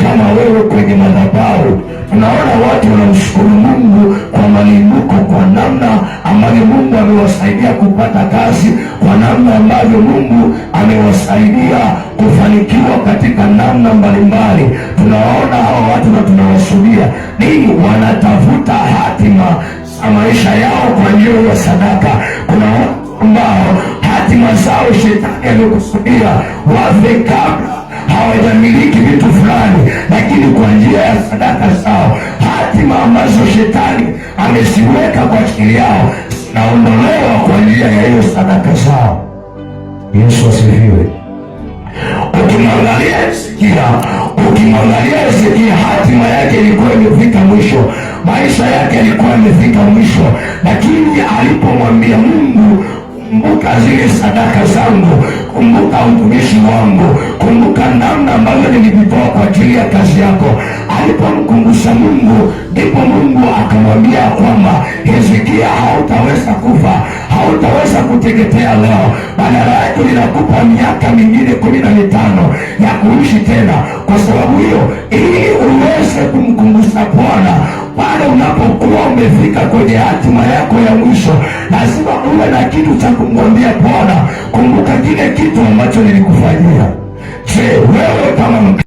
kama wewe kwenye madhabahu, tunaona watu wanamshukuru Mungu kwa malimbuko, kwa namna ambavyo Mungu amewasaidia kupata kazi, kwa namna ambavyo Mungu amewasaidia kufanikiwa katika namna mbalimbali. Tunaona hao watu na tunawashuhudia nini, wanatafuta hatima za maisha yao kwa njia ya sadaka. Kuna watu ambao hatima zao shetani amekusudia wafe kabla hawajamiliki vitu fulani, lakini kwa njia ya sadaka zao hatima ambazo shetani ameziweka kwa ajili yao zinaondolewa kwa njia ya hiyo sadaka zao. Yesu asifiwe. Ukimwangalia Hezekia, hatima yake ilikuwa imefika mwisho, maisha yake yalikuwa yamefika mwisho, lakini alipomwambia Mungu, kumbuka zile sadaka zangu, kumbuka utumishi wangu, kumbuka namna ambavyo nilivitoa kwa ajili ya kazi yako, alipomkumbusha Mungu, ndipo Mungu akamwambia kwamba Hezekia, hautaweza kufa, hautaweza kuteketea leo, badala yake ninakupa miaka mingine 15 ya kuishi tena. Kwa sababu hiyo, ili uweze kumkumbusha Bwana pale unapokuwa umefika kwenye hatima yako ya mwisho, lazima uwe na kitu cha kumwambia Bwana, kumbuka kile kitu ambacho nilikufanyia. Je, wewe kama